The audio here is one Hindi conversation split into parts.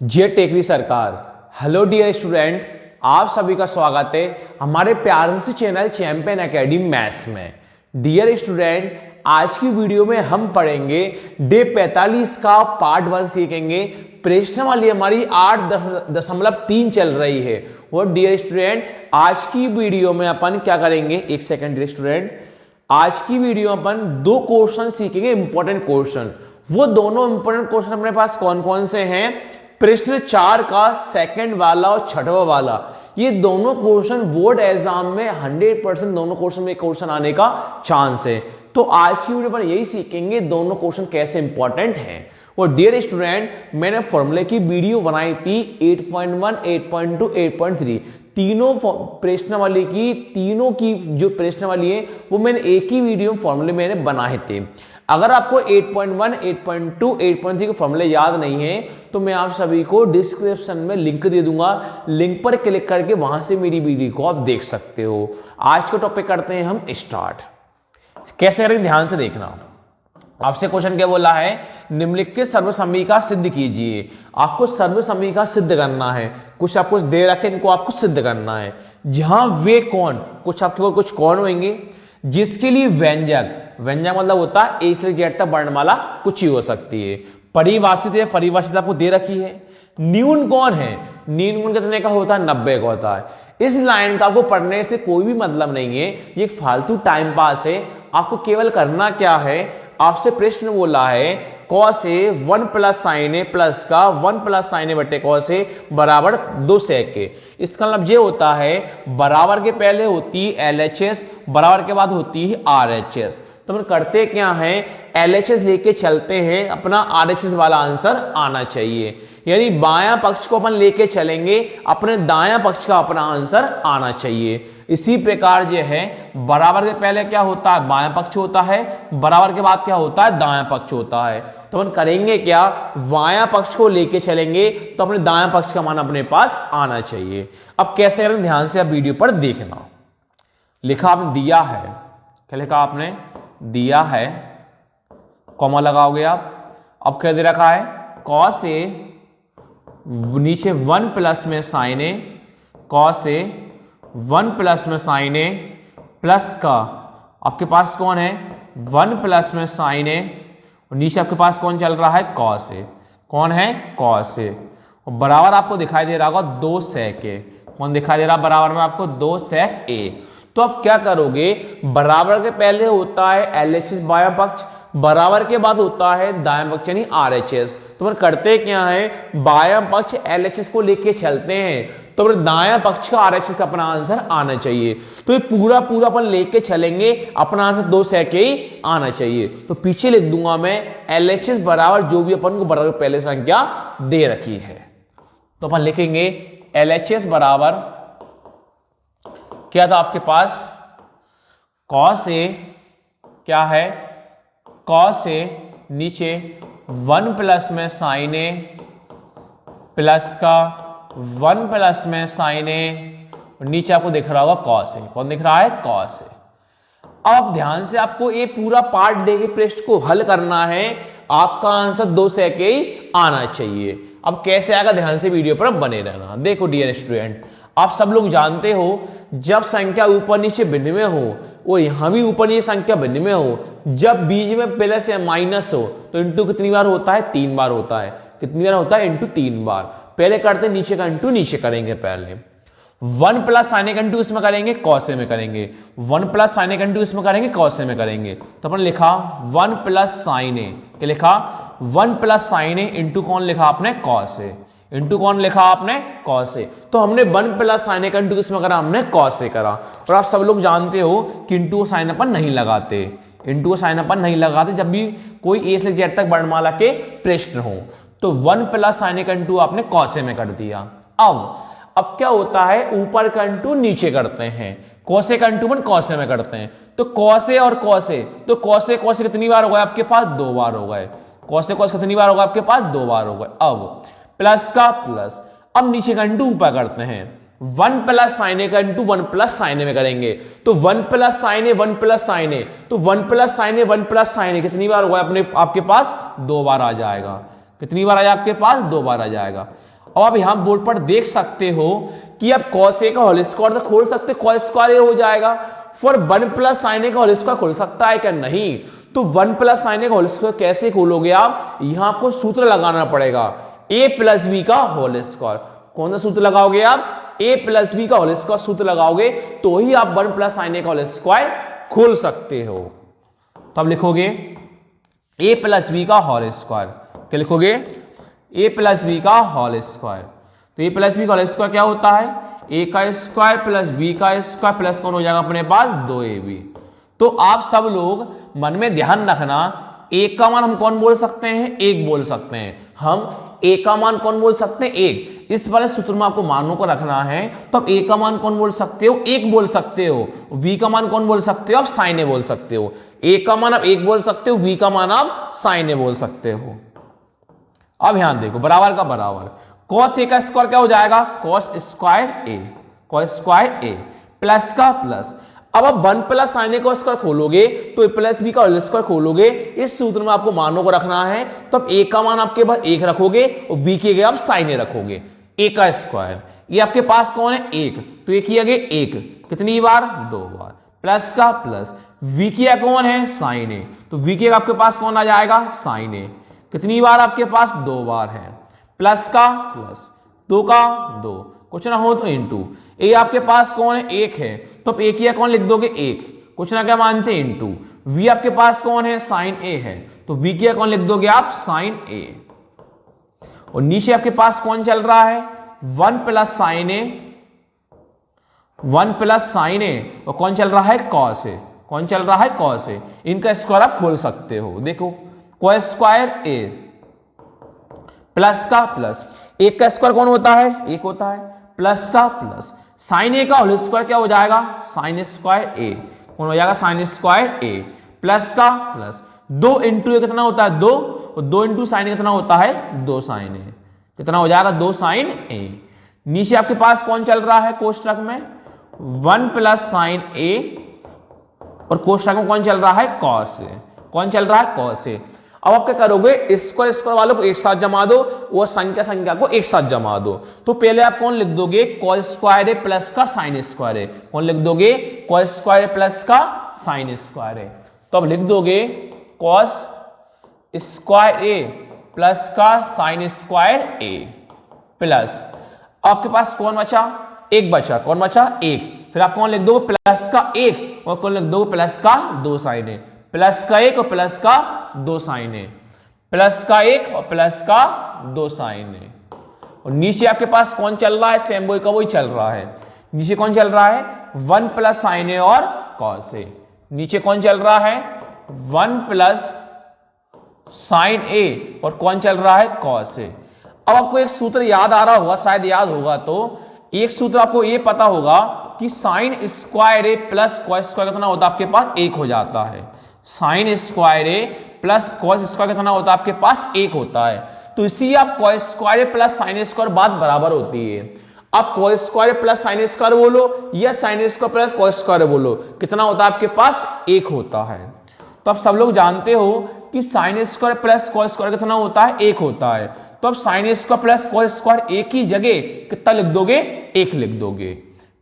जय टेकरी सरकार। हेलो डियर स्टूडेंट, आप सभी का स्वागत है हमारे प्यारे से चैनल चैंपियन एकेडमी मैथ्स में। डियर स्टूडेंट, आज की वीडियो में हम पढ़ेंगे डे 45 का पार्ट 1 सीखेंगे। प्रश्न वाली हमारी 8.3 चल रही है। और डियर स्टूडेंट, आज की वीडियो में अपन क्या करेंगे, एक सेकेंड डियर स्टूडेंट, आज की वीडियो में अपन 2 क्वेश्चन सीखेंगे, इंपॉर्टेंट क्वेश्चन। वो दोनों इंपॉर्टेंट क्वेश्चन अपने पास कौन कौन से हैं? प्रश्न 4 का सेकंड वाला और छठवां वाला। ये दोनों क्वेश्चन बोर्ड एग्जाम में 100% दोनों क्वेश्चन में क्वेश्चन आने का चांस है। तो आज की वीडियो पर यही सीखेंगे दोनों क्वेश्चन कैसे इंपॉर्टेंट हैं। और डियर स्टूडेंट, मैंने फॉर्मूले की वीडियो बनाई थी 8.1, 8.2, 8.3 तीनों प्रश्न वाली की, तीनों की जो प्रश्न वाली है वो मैंने एक ही वीडियो में फॉर्मूले मैंने बनाए थे। अगर आपको 8.1, 8.2, 8.3 के फॉर्मूले याद नहीं है तो मैं आप सभी को डिस्क्रिप्शन में लिंक दे दूंगा। लिंक पर क्लिक करके वहां से मेरी वीडियो को आप देख सकते हो। आज का टॉपिक करते हैं हम स्टार्ट। कैसे करें, ध्यान से देखना। आपसे क्वेश्चन क्या बोला है? निम्नलिखित सर्वसमीका सिद्ध कीजिए। आपको सर्वसमीका सिद्ध करना है। कुछ आपको दे रखे, इनको आपको सिद्ध करना है। जहां वे कौन, कुछ आपके पास कुछ कौन होंगे जिसके लिए व्यंजक मतलब होता है ए से जेड तक वर्णमाला कुछ ही हो सकती है। परिभाषित है, परिभाषित आपको दे रखी है। न्यून कौन है? न्यून कौन कितने का होता है? 90 का होता है। इस लाइन का आपको पढ़ने से कोई भी मतलब नहीं है, ये फालतू टाइम पास है। आपको केवल करना क्या है, आपसे प्रश्न बोला है cos A 1 plus sign A plus का 1 प्लस साइन ए बटे कॉस ए बराबर 2 सेक के। इसका मतलब ये होता है बराबर के पहले होती है LHS, बराबर के बाद होती है RHS। तो हम करते क्या है, LHS लेके चलते हैं, अपना RHS वाला आंसर आना चाहिए। यानी बायां पक्ष को अपन लेके चलेंगे, अपने दायां पक्ष का अपना आंसर आना चाहिए। इसी प्रकार जो है बराबर के पहले क्या होता है, बायां पक्ष होता है, बराबर के बाद क्या होता है, दायां पक्ष होता है। तो अपन करेंगे क्या, बायां पक्ष को लेके चलेंगे तो अपने दायां पक्ष का मान अपने पास आना चाहिए। अब कैसे करें, ध्यान से आप वीडियो पर देखना। लिखा आपने दिया है, क्या लिखा आपने? दिया है, कॉमा लगाओगे आप। अब क्या दे रखा है, कॉस ए नीचे 1 प्लस में sign A, cos A 1 plus में साइन ए प्लस का आपके पास कौन है 1 प्लस में साइन ए, और नीचे आपके पास कौन चल रहा है, कॉस ए। कौन है? Cos A. और बराबर आपको दिखाई दे रहा होगा 2 सेक ए। कौन दिखाई दे रहा है बराबर में आपको? 2 सेक ए। तो आप क्या करोगे, बराबर के पहले होता है LHS बायां पक्ष, बराबर के बाद होता है दायां पक्ष यानी RHS। तो हम करते क्या है, बायां पक्ष LHS को लेके चलते हैं तो दायां पक्ष का RHS का अपना आंसर आना चाहिए। तो ये पूरा अपन लेके चलेंगे, अपना आंसर 2 सेक ही आना चाहिए। तो पीछे लिख दूंगा मैं LHS बराबर जो भी अपन को बराबर पहले संख्या दे रखी है। तो अपन लिखेंगे LHS बराबर क्या था आपके पास, कॉस ए क्या है, कॉस ए नीचे 1 प्लस में साइन ए प्लस का 1 प्लस में साइन ए, नीचे आपको दिख रहा होगा कॉस ए। कौन दिख रहा है? Cos A. अब ध्यान से आपको ये पूरा पार्ट लेके प्रश्न को हल करना है। आपका आंसर 2 सेक ही आना चाहिए। अब कैसे आएगा, ध्यान से वीडियो पर बने रहना। देखो डियर स्टूडेंट, आप सब लोग जानते हो जब संख्या ऊपर नीचे भिन्न में हो, और यहां भी ऊपर नीचे संख्या भिन्न में हो, जब बीच में प्लस या माइनस हो तो इंटू कितनी बार होता है? 3 बार होता है। कितनी बार होता है? इंटू 3 बार। पहले करते नीचे का इंटू नीचे करेंगे। पहले 1 प्लस साइन ए का इंटू इसमें करेंगे, कॉस ए में करेंगे। 1 प्लस साइन ए का इंटू इसमें करेंगे, कॉस ए में करेंगे। तो अपन लिखा 1 प्लस साइन ए, क्या लिखा? 1 प्लस साइन ए इंटू कौन लिखा आपने? Cos A. इंटू कौन लिखा आपने? Cos A. तो हमने 1 प्लस साइन ए का इंटू किसमें करा? हमने कॉस ए करा। और आप सब लोग जानते हो कि इंटू साइन अपन नहीं लगाते, इंटू साइन अपन नहीं लगाते जब भी कोई ए से जेड तक वर्णमाला के प्रश्न हो। तो 1 प्लस साइन ए का इंटू आपने कॉस ए में कर दिया। अब क्या होता है, ऊपर का इंटू नीचे करते हैं, कॉस ए का इंटू अपन कॉस ए में करते हैं। तो कॉस ए और कॉस ए, तो कॉस ए कितनी बार हो गए आपके पास? 2 बार हो गए। कॉस ए कितनी बार होगा आपके पास? 2 बार हो गए। अब प्लस का प्लस, अब नीचे का इंटू ऊपर करते हैं। 1 प्लस साइन ए का इंटू 1 प्लस साइन ए में करेंगे तो 1 प्लस साइन ए 1 प्लस साइन ए, तो 1 प्लस साइन ए 1 प्लस साइन ए कितनी बार होगा अपने आपके पास 2 बार आ जाएगा। कितनी बार आ जाएगा आपके पास 2 बार आ जाएगा। अब आप यहां बोर्ड पर देख सकते हो कि आप कॉस ए का होल स्क्वायर तो खोल सकते, कॉस स्क्वायर ए हो जाएगा। फॉर 1 प्लस साइन ए का होल स्क्वायर खोल सकता है क्या? नहीं। तो 1 प्लस साइन ए का होल स्क्वायर कैसे खोलोगे आप? यहां आपको सूत्र लगाना पड़ेगा, a प्लस बी का होल स्क्वायर। कौन सा सूत्र लगाओगे आप? a प्लस बी का होल स्क्वायर सूत्र लगाओगे तो ही आप 1 प्लस साइन ए का होल स्क्वायर खोल सकते हो। तो आप लिखोगे a प्लस बी का होल स्क्वायर। क्या लिखोगे? a प्लस बी का होल स्क्वायर। तो a प्लस बी का होल स्क्वायर क्या होता है? a का स्क्वायर प्लस b का स्क्वायर प्लस कौन हो जाएगा अपने पास 2ab। तो आप सब लोग मन में ध्यान रखना, a का मान हम कौन बोल सकते हैं? 1 बोल सकते हैं। हम a का मान कौन बोल सकते हैं? 1। इस वाले सूत्र में आपको मानों को रखना है तो आप a का मान कौन बोल सकते हो? 1 बोल सकते हो। v का मान कौन बोल सकते हो? आप साइन ए बोल सकते हो। a का मान आप 1 बोल सकते हो, v का मान आप साइन ए बोल सकते हो। अब यहां देखो, बराबर का बराबर, cos a का स्क्वायर क्या हो जाएगा? cos square a, cos square a plus का प्लस। अब आप 1 प्लस साइन ए का स्क्वायर खोलोगे तो a प्लस बी का होल स्क्वायर खोलोगे। इस सूत्र में आपको मानों को रखना है तो अब a का मान आपके पास 1 रखोगे और b के जगह आप साइन ए रखोगे। a का स्क्वायर ये आपके पास कौन है? 1, तो एक ही आगे 1 कितनी बार? 2 बार। प्लस का प्लस, v किया कौन है? साइन ए, तो v के आपके पास कौन आ जाएगा? साइन ए। कितनी बार आपके पास? 2 बार है। प्लस का प्लस, 2 का 2, कुछ ना हो तो इंटू। ए आपके पास कौन है? 1 है, तो अब एक ही कौन लिख दोगे? 1, कुछ ना क्या मानते? इंटू। v आपके पास कौन है? साइन ए है, तो v की कौन लिख दोगे आप? साइन ए। और नीचे आपके पास कौन चल रहा है? 1 प्लस साइन ए, 1 प्लस साइन ए, और कौन चल रहा है? Cos A. कौन चल रहा है? Cos A. इनका स्क्वायर आप खोल सकते हो। देखो कॉस स्क्वायर ए प्लस का प्लस, 1 का स्क्वायर कौन होता है? 1 होता है। प्लस का प्लस, साइन ए का होल स्क्वायर क्या हो जाएगा? साइन स्क्वायर ए। कौन हो जाएगा? साइन स्क्वायर ए। प्लस का प्लस, 2 इंटू ए कितना होता है? 2, और 2 इंटू साइन कितना होता है? 2 साइन ए। कितना हो जाएगा? 2 साइन ए। नीचे आपके पास कौन चल रहा है कोष्ठक में? 1 प्लस साइन ए, और कोष्ठक में कौन चल रहा है? Cos A. कौन चल रहा है? Cos A. अब आप क्या करोगे? स्क्वायर स्क्वायर वालों को एक साथ जमा दो और संख्या संख्या को एक साथ जमा दो। तो पहले आप कौन लिख दोगे? कॉस स्क्वायर ए प्लस का साइन स्क्वायर ए। कौन लिख दोगे? कॉस स्क्वायर ए प्लस का साइन स्क्वायर ए। तो अब लिख दोगे कॉस स्क्वायर ए प्लस का साइन स्क्वायर ए प्लस, आपके पास कौन बचा? 1 बचा। कौन बचा? 1। फिर आप कौन लिख दोगे? प्लस का 1, और कौन लिख दोगे? प्लस का 2 साइन ए। प्लस का 1 और प्लस का 2 साइन ए। प्लस का 1 और प्लस का 2 साइन ए। और नीचे आपके पास कौन चल रहा है? सेम वही का वही चल रहा है। नीचे कौन चल रहा है? 1 प्लस साइन ए और कॉस ए। नीचे कौन चल रहा है? 1 प्लस साइन ए, और कौन चल रहा है? Cos A. अब आपको एक सूत्र याद आ रहा होगा, शायद याद होगा, तो एक सूत्र आपको ये पता होगा कि साइन स्क्वायर ए प्लस कॉस स्क्वायर कितना होता है? आपके पास 1 हो जाता है। साइन स्क्वायर ए प्लस कॉस स्क्वायर कितना होता है? आपके पास 1 होता है। तो इसी आप कॉस स्क्वायर ए प्लस साइन स्क्वायर बात बराबर होती है। आप cos square plus sine square बोलो या sine square plus cos square बोलो, कितना होता है आपके पास? 1 होता है। तो आप सब लोग जानते हो कि sine square plus cos square कितना होता है? 1 होता है। तो अब sine square plus cos square एक ही जगह कितना लिख दोगे? 1 लिख दोगे।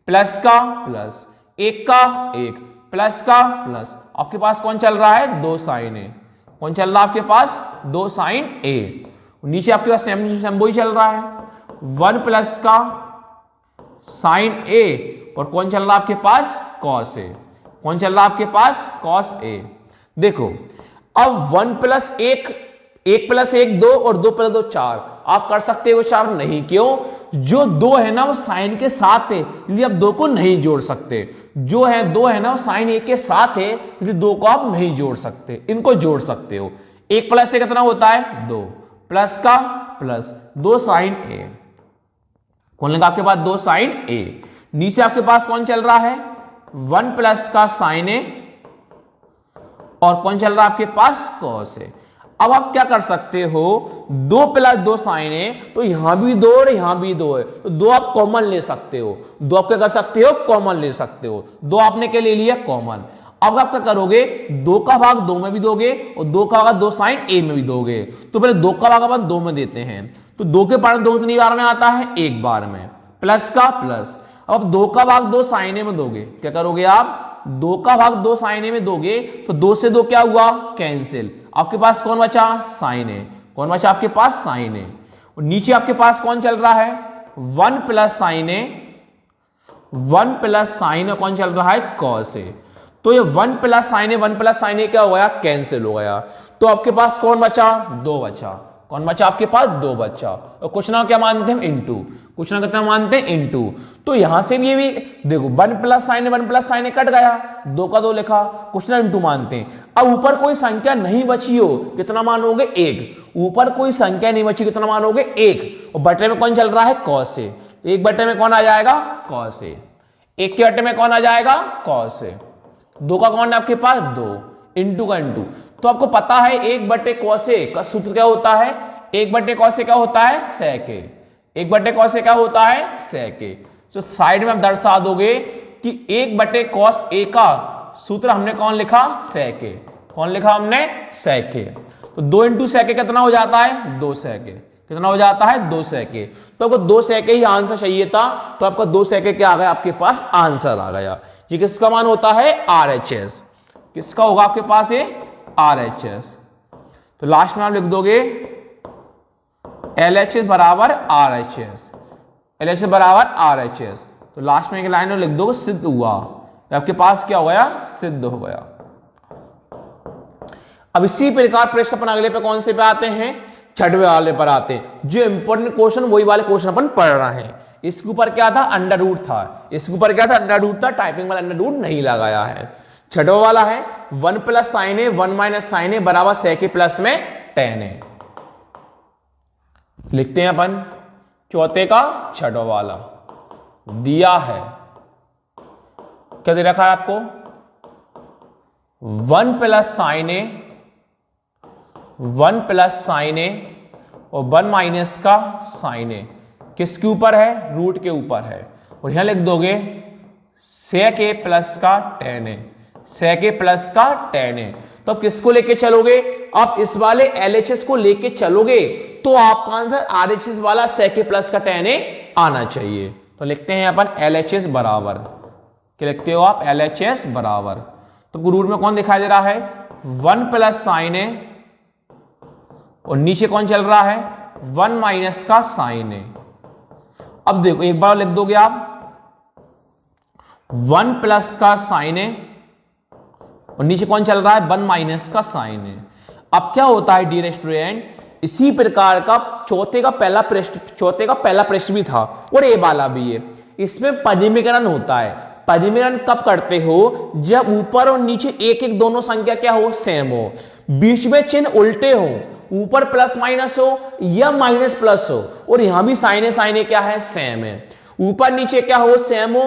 प्लस का प्लस, 1 का 1, प्लस का प्लस, आपके पास कौन चल रहा है? 2 साइन ए। कौन चल रहा है आपके पास? 2 साइन ए। नीचे आपके पास सेम वही चल रहा है, 1 प्लस का साइन ए, और कौन चल रहा है आपके पास? Cos A. कौन चल रहा है आपके पास? Cos A. देखो अब 1 प्लस 1, 1 प्लस 1 2, और 2 प्लस 2 4। आप कर सकते हो 4? नहीं। क्यों? जो 2 है ना वो साइन के साथ है, इसलिए आप 2 को नहीं जोड़ सकते। जो है 2 है ना वो साइन 1 के साथ है, इसलिए 2 को आप नहीं जोड़ सकते। इनको जोड़ सकते हो। 1 प्लस 1 कितना होता है? 2, प्लस का प्लस 2 साइन ए। कौन लगा आपके पास? 2 साइन ए। नीचे आपके पास कौन चल रहा है? 1 प्लस का साइन ए, और कौन चल रहा है आपके पास? Cos A. अब आप क्या कर सकते हो, 2 प्लस 2 साइन ए, तो यहां भी 2 और यहां भी 2 है, तो 2 आप कॉमन ले सकते हो, 2 आप क्या कर सकते हो, कॉमन ले सकते हो। 2 आपने क्या ले लिया, कॉमन। अब आप क्या करोगे, 2 का भाग 2 में भी दोगे और 2 का भाग 2 साइन ए में भी दोगे। तो पहले 2 का भाग अपन 2 में देते हैं, तो 2 के पावर 2 कितनी बार में आता है, 1 बार में, प्लस का प्लस। अब 2 का भाग 2 साइन ए में दोगे, क्या करोगे आप, 2 का भाग 2 साइन ए में दोगे तो 2 से 2 क्या हुआ, कैंसिल। आपके पास कौन बचा, साइन ए। कौन बचा आपके पास, साइन ए। और नीचे आपके पास कौन चल रहा है, 1 प्लस साइन ए, 1 प्लस साइन ए कौन चल रहा है, कॉस ए। तो ये 1 प्लस साइन ए, 1 प्लस साइन ए क्या हो गया, कैंसिल हो गया। तो आपके पास कौन बचा, 2 बचा। कौन बचा आपके पास, 2 बचा। और कुछ ना क्या मानते हैं, इनटू, कुछ ना कितना मानते हैं, इनटू। तो यहां से भी ये भी देखो 1 प्लस साइन ए, 1 प्लस साइन ए कट गया, 2 का 2 लिखा, कुछ ना इनटू मानते हैं। अब ऊपर कोई संख्या नहीं बची हो, कितना मानोगे, 1। ऊपर कोई संख्या नहीं बची, कितना मानोगे, 1। और बटे में कौन चल रहा है, कॉस ए। 1 बटे में कौन आ जाएगा, कॉस ए। 1 के बटे में कौन आ जाएगा, कॉस ए। 2 का कौन है आपके पास, 2, इंटू का इंटू। तो आपको पता है 1 बटे कॉस ए का सूत्र क्या होता है, 1 बटे कॉस ए क्या होता है, सेक ए। 1 बटे कॉस ए क्या होता है, सेक ए। तो साइड में आप दर्शा दोगे कि 1 बटे कॉस ए का सूत्र हमने कौन लिखा, सेक ए। कौन लिखा हमने, सेक ए। तो 2 इंटू सेक ए कितना हो जाता है, 2 सेक ए। कितना हो जाता है, 2 सेक ए। तो आपको 2 सेक ए ही आंसर चाहिए था, तो आपका 2 सेक ए क्या आ गया, आपके पास आंसर आ गया। ये किसका मान होता है, RHS। किसका होगा आपके पास, ये RHS। तो लास्ट में आप लिख दोगे LHS बराबर RHS, LHS बराबर RHS। तो लास्ट में एक लाइन में लिख दोगे सिद्ध हुआ, तो आपके पास क्या हो गया, सिद्ध हो गया। अब इसी प्रकार प्रश्न अपन अगले पे कौन से पे आते हैं, छठवें वाले पर आते हैं। जो इंपॉर्टेंट क्वेश्चन वही वाले क्वेश्चन अपन पढ़ रहे हैं। इसके ऊपर क्या था, अंडर रूट था। इसके ऊपर क्या था, अंडर रूट था। टाइपिंग वाला अंडर रूट नहीं लगाया है। छठवा वाला है 1 प्लस साइन ए, 1 माइनस साइन ए बराबर सेक ए प्लस में टेन ए। लिखते हैं अपन चौथे का छठवा वाला दिया है, क्या दे रखा है आपको, 1 प्लस साइन ए, 1 प्लस साइन ए और 1 माइनस का साइन ए। किसके ऊपर है, रूट के ऊपर है। और यहां लिख दोगे सेक ए प्लस का टेन ए, सेक ए प्लस का टेन ए। तो अब किसको लेके चलोगे, आप इस वाले LHS को लेके चलोगे तो आपका आंसर RHS वाला सेक ए प्लस का टेन ए आना चाहिए। तो लिखते हैं अपन LHS बराबर, क्या लिखते हो आप, LHS बराबर। तो रूट में कौन दिखाई दे रहा है, 1 प्लस साइन ए और नीचे कौन चल रहा है, 1 माइनस का साइन ए। अब देखो एक बार लिख दोगे आप 1 प्लस का साइन ए और नीचे कौन चल रहा है, 1 माइनस का साइन ए। अब क्या होता है डियर स्टूडेंट, इसी प्रकार का चौथे का पहला प्रश्न भी था और ये वाला भी है। इसमें परिमीकरण होता है। परिमीकरण कब करते हो, जब ऊपर और नीचे एक एक दोनों संख्या क्या हो, सेम हो, बीच में चिन्ह उल्टे हो, ऊपर प्लस माइनस हो या माइनस प्लस हो, और यहां भी साइन ए क्या है, सेम है। ऊपर नीचे क्या हो, सेम हो,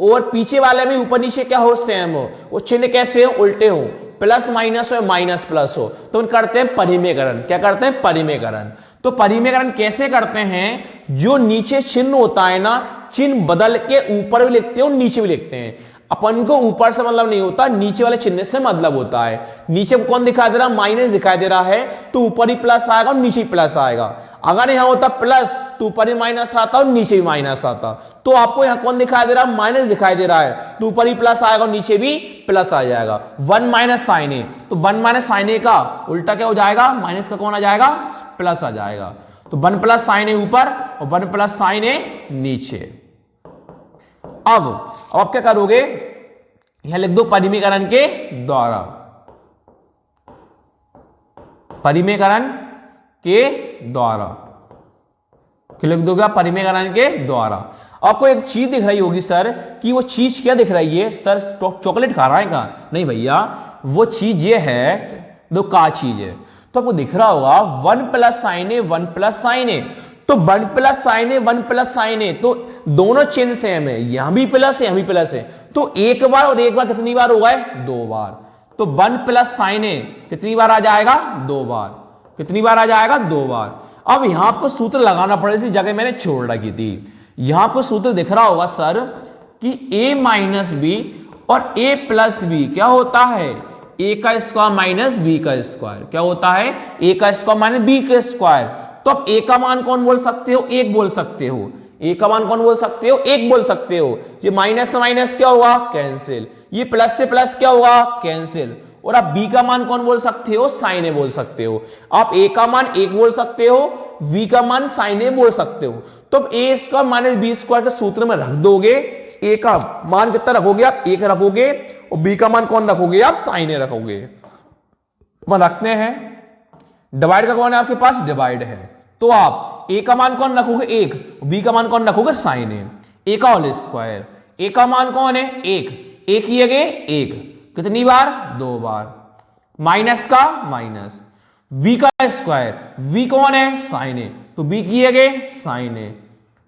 और पीछे वाले में ऊपर नीचे क्या हो, सेम हो, वो चिन्ह कैसे हो, उल्टे हो, प्लस माइनस हो माइनस प्लस हो, तो करते हैं परिमेयकरण। क्या करते हैं, परिमेयकरण। तो परिमेयकरण कैसे करते हैं, जो नीचे चिन्ह होता है ना, चिन्ह बदल के ऊपर भी लिखते हैं और नीचे भी लिखते हैं। अपन को ऊपर से मतलब नहीं होता, नीचे वाले चिन्ह से मतलब होता है। नीचे कौन दिखाई दे रहा है, माइनस दिखाई दे रहा है, तो ऊपर ही प्लस आएगा और नीचे ही प्लस आएगा। अगर यहां होता प्लस तो ऊपर ही माइनस आता और नीचे भी माइनस आता। तो आपको यहां कौन दिखाई दे रहा है, माइनस दिखाई दे रहा है, तो ऊपर ही प्लस आएगा और नीचे भी प्लस आ जाएगा। 1 माइनस साइन ए, तो 1 माइनस साइन ए का उल्टा क्या हो जाएगा, माइनस का कौन आ जाएगा, प्लस आ जाएगा। तो 1 प्लस साइन ए ऊपर और 1 प्लस साइन ए नीचे। अब आप क्या करोगे, यहां लिख दो परिमेयकरण के द्वारा, परिमेयकरण के द्वारा, क्या लिख दोगे, परिमेयकरण के द्वारा। आपको एक चीज दिख रही होगी सर, कि वो चीज क्या दिख रही है सर, चॉकलेट खा रहा है क्या, नहीं भैया, वो चीज ये है, दो का चीज है। तो आपको दिख रहा होगा 1 प्लस साइन ए, 1 प्लस साइन ए, तो 1 प्लस साइन ए, 1 प्लस साइन ए, तो दोनों चिन्ह सेम है, यहां भी प्लस है यहां भी प्लस है, तो एक बार और एक बार कितनी बार होगा, 2 बार। तो 1 प्लस साइन ए कितनी बार आ जाएगा, 2 बार। कितनी बार आ जाएगा? 2 बार। अब यहां आपको सूत्र लगाना पड़ेगा, इसी जगह मैंने छोड़ रखी थी। यहां आपको सूत्र दिख रहा होगा सर कि a माइनस बी और a प्लस बी क्या होता है? a का स्क्वायर माइनस b का स्क्वायर। क्या होता है? a का स्क्वायर माइनस b का स्क्वायर। तो अब a का मान कौन बोल सकते हो? 1 बोल सकते हो। a का मान कौन बोल सकते हो? 1 बोल सकते हो। ये माइनस से माइनस क्या होगा? कैंसिल। ये प्लस से प्लस क्या होगा? कैंसिल। और आप b का मान कौन बोल सकते हो? साइन ए बोल सकते हो। आप a का मान 1 बोल सकते हो, v का मान साइन ए बोल सकते हो। तो अब a square minus B square के सूत्र में रख दोगे। a का मान कितना रखोगे आप? 1 रखोगे, और b का मान कौन रखोगे आप? साइन ए रखोगे। तो रखते हैं, डिवाइड का कौन है आपके पास? डिवाइड है। तो आप a का मान कौन रखोगे? 1, b का मान कौन रखोगे? Sine A. a का होल स्क्वायर, a का मान कौन है? 1, 1 किए गए 1, कितनी बार? 2 बार। माइनस का माइनस, v का स्क्वायर, v कौन है? साइन ए, तो b किए गए साइन ए,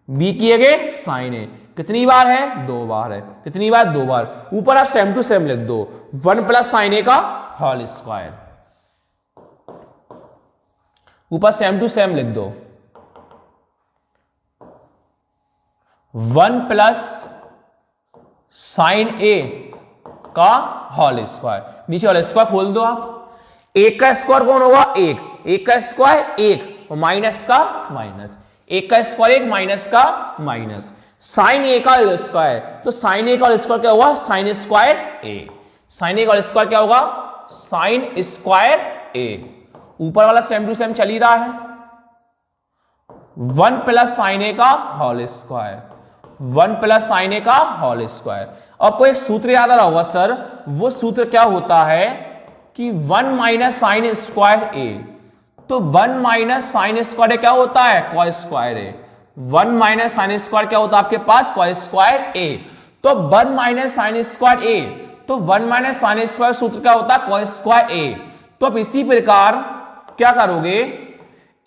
b किए गए साइन ए, कितनी बार है? 2 बार है। कितनी बार? 2 बार। ऊपर आप सेम टू सेम लिख दो, 1 प्लस साइन ए का होल स्क्वायर। ऊपर सेम टू सेम लिख दो, 1 प्लस साइन ए का होल स्क्वायर। नीचे होल स्क्वायर खोल दो आप। 1 का स्क्वायर कौन होगा? 1, 1 का स्क्वायर 1, और माइनस का माइनस, 1 का स्क्वायर 1, माइनस का माइनस। साइन ए का होल स्क्वायर, तो साइन ए का होल स्क्वायर क्या होगा? साइन स्क्वायर ए। साइन ए का होल स्क्वायर क्या होगा? साइन स्क्वायर ए। ऊपर वाला सेम टू सेम चल ही रहा है। 1 प्लस साइन ए का होल स्क्वायर, 1 प्लस साइन ए का होल स्क्वायर। आपको एक सूत्र याद आ रहा होगा सर, वो सूत्र क्या होता है कि 1 माइनस साइन स्क्वायर ए। तो 1 माइनस साइन स्क्वायर क्या होता है? कॉस स्क्वायर ए। 1 माइनस साइन स्क्वायर क्या होता है आपके पास? कॉस स्क्वायर ए। तो 1 माइनस साइन स्क्वायर ए, तो 1 माइनस साइन स्क्वायर सूत्र क्या होता है? कॉस स्क्वायर ए। तो आप इसी प्रकार क्या करोगे?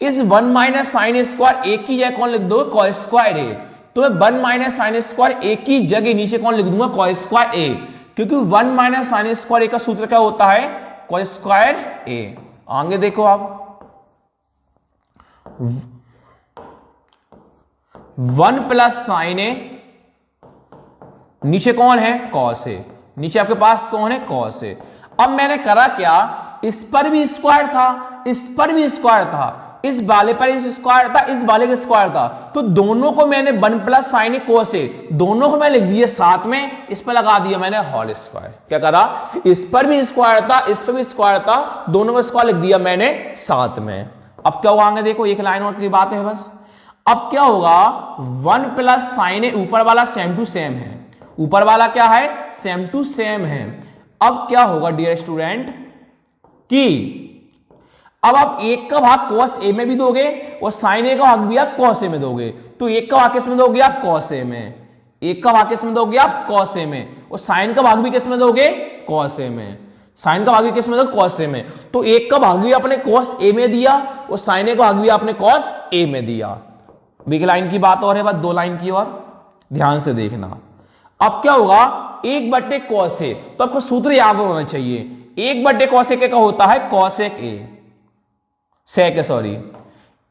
इस 1 माइनस साइन स्क्वायर ए की जगह कौन लिख दो? कॉस स्क्वायर ए। तो मैं 1 माइनस साइन स्क्वायर ए की जगह नीचे कौन लिख दूंगा? कॉस स्क्वायर ए, क्योंकि 1 माइनस साइन स्क्वायर ए का सूत्र क्या होता है? कॉस स्क्वायर ए। आगे देखो आप, 1 प्लस साइन ए, नीचे कौन है? Cos A. नीचे आपके पास कौन है? Cos A. अब मैंने करा क्या? इस पर भी स्क्वायर था, इस पर भी स्क्वायर था, इस वाले पर इस स्क्वायर था, इस वाले का स्क्वायर था। तो दोनों को मैंने 1 प्लस साइन ए कोस ए, दोनों को मैं लिख दिया साथ में, इस पर लगा दिया मैंने होल स्क्वायर। क्या करा? इस पर भी स्क्वायर था, इस पर भी स्क्वायर था, दोनों का स्क्वायर लिख दिया मैंने साथ में। अब क्या होगा आगे देखो, एक लाइन और की बात है बस। अब क्या होगा? 1 प्लस साइन ए, ऊपर वाला सेम टू सेम है, ऊपर वाला क्या है? सेम टू सेम है। अब क्या होगा डियर स्टूडेंट कि अब आप 1 का भाग cos a में भी दोगे और sin a का भाग भी आप cos a में दोगे। तो 1 का भाग किस में दोगे आप? cos a में। 1 का भाग किस में दोगे आप? cos a में। और sin का भाग भी किस में दोगे? cos a में। sin का भाग भी किस में दोगे? cos a में। तो 1 का भाग भी आपने cos a में दिया और sin a का भाग भी आपने cos a में दिया। एक लाइन की बात और है, बस 2 लाइन की और, ध्यान से देखना। अब क्या होगा? 1/cos a, तो आपको सूत्र याद होना चाहिए। 1/cos a क्या होता है? cosec a, sec a, sorry,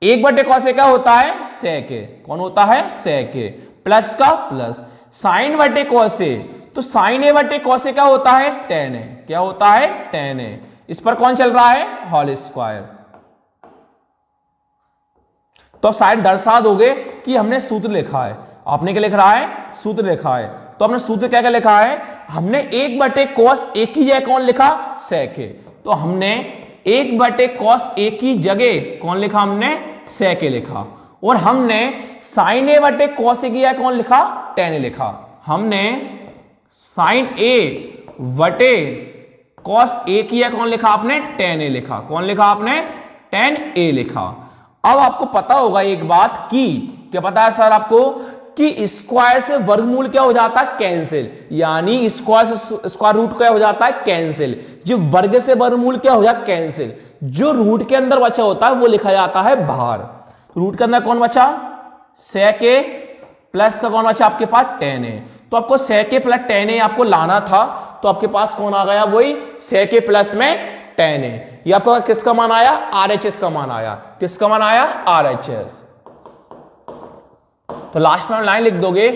1/cos a क्या होता है? sec a। कौन होता है? sec a। प्लस का प्लस, sin/cos a, तो sin a/cos a क्या होता है? tan a। क्या होता है? tan a। इस पर कौन चल रहा है? Whole square. तो आप शायद दर्शा दोगे कि हमने सूत्र लिखा है। आपने क्या लिख रहा है? सूत्र लिखा है। तो हमने सूत्र क्या क्या लिखा है? हमने 1/cos a की जगह कौन लिखा? sec a। तो हमने 1/cos a की जगह कौन लिखा? हमने sec a लिखा। और हमने sin a/cos a की जगह कौन लिखा? tan a लिखा। हमने sin a/cos a की जगह कौन लिखा? आपने tan a लिखा। कौन लिखा आपने? tan a लिखा। अब आपको पता होगा एक बात की, क्या पता है सर आपको? कि स्क्वायर से वर्गमूल क्या हो जाता है? कैंसिल। यानी स्क्वायर से स्क्वायर रूट क्या हो जाता है? कैंसिल। जो वर्ग से वर्गमूल क्या हो जाता? कैंसिल। जो रूट के अंदर बचा होता है वो लिखा जाता है बाहर। रूट के अंदर कौन बचा? sec a प्लस का कौन बचा आपके पास? tan a। तो आपको sec a plus tan a आपको लाना था, तो आपके पास कौन आ गया? वही sec a प्लस में 10a। ये आपका किसका मान आया? RHS का मान आया। किसका मान आया? RHS। तो लास्ट में लाइन लिख दोगे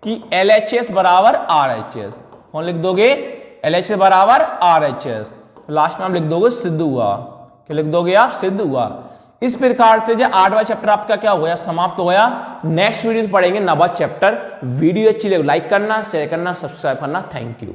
कि LHS बराबर RHS। कौन लिख दोगे? LHS बराबर RHS। लास्ट में आप लिख दोगे सिद्ध हुआ। क्या लिख दोगे आप? सिद्ध हुआ। इस प्रकार से जो 8वां चैप्टर आपका क्या हो गया? समाप्त हो गया। नेक्स्ट वीडियो पढ़ेंगे 9वां चैप्टर। वीडियो अच्छी लगे लाइक करना, शेयर करना, सब्सक्राइब करना। Thank you.